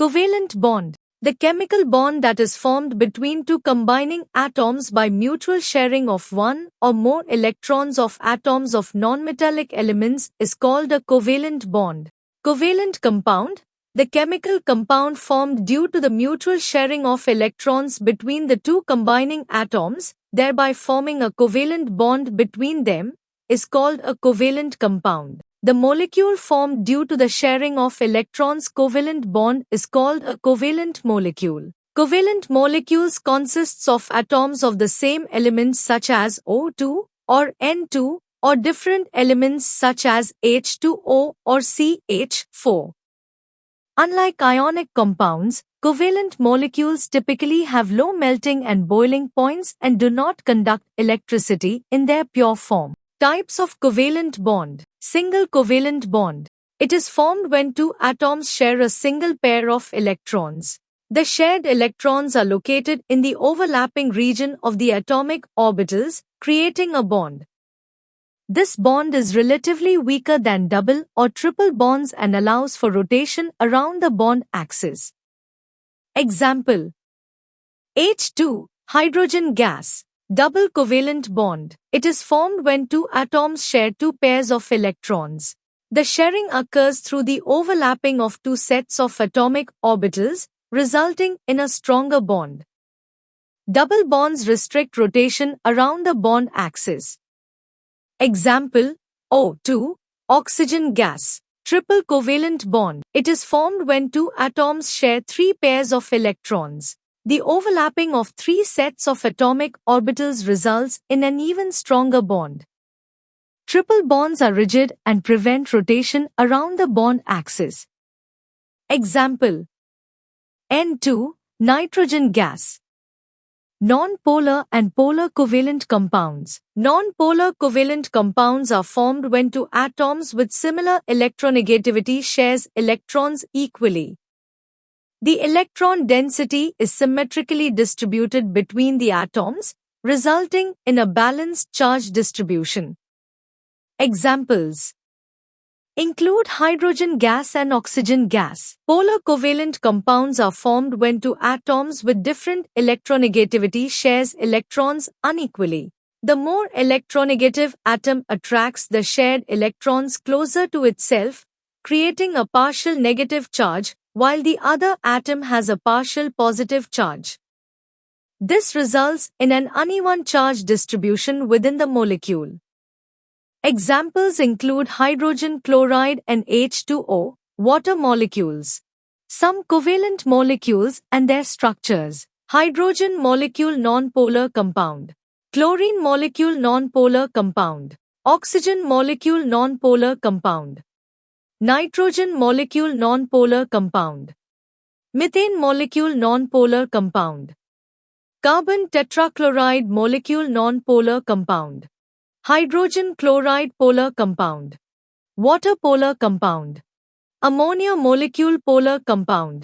Covalent bond. The chemical bond that is formed between two combining atoms by mutual sharing of one or more electrons of atoms of nonmetallic elements is called a covalent bond. Covalent compound. The chemical compound formed due to the mutual sharing of electrons between the two combining atoms, thereby forming a covalent bond between them, is called a covalent compound. The molecule formed due to the sharing of electrons' covalent bond is called a covalent molecule. Covalent molecules consists of atoms of the same elements such as O2 or N2 or different elements such as H2O or CH4. Unlike ionic compounds, covalent molecules typically have low melting and boiling points and do not conduct electricity in their pure form. Types of covalent bond. Single covalent bond. It is formed when two atoms share a single pair of electrons. The shared electrons are located in the overlapping region of the atomic orbitals, creating a bond. This bond is relatively weaker than double or triple bonds and allows for rotation around the bond axis. Example: H2, hydrogen gas. Double covalent bond. It is formed when two atoms share two pairs of electrons. The sharing occurs through the overlapping of two sets of atomic orbitals, resulting in a stronger bond. Double bonds restrict rotation around the bond axis. Example: O2, oxygen gas. Triple covalent bond. It is formed when two atoms share three pairs of electrons. The overlapping of three sets of atomic orbitals results in an even stronger bond. Triple bonds are rigid and prevent rotation around the bond axis. Example: N2, nitrogen gas. Non-polar and polar covalent compounds. Non-polar covalent compounds are formed when two atoms with similar electronegativity shares electrons equally. The electron density is symmetrically distributed between the atoms, resulting in a balanced charge distribution. Examples include hydrogen gas and oxygen gas. Polar covalent compounds are formed when two atoms with different electronegativity shares electrons unequally. The more electronegative atom attracts the shared electrons closer to itself, creating a partial negative charge, while the other atom has a partial positive charge. This results in an uneven charge distribution within the molecule. Examples include hydrogen chloride and H2O, water molecules. Some covalent molecules and their structures. Hydrogen molecule nonpolar compound. Chlorine molecule nonpolar compound. Oxygen molecule nonpolar compound. Nitrogen molecule nonpolar compound. Methane molecule nonpolar compound. Carbon tetrachloride molecule nonpolar compound. Hydrogen chloride polar compound. Water polar compound. Ammonia molecule polar compound.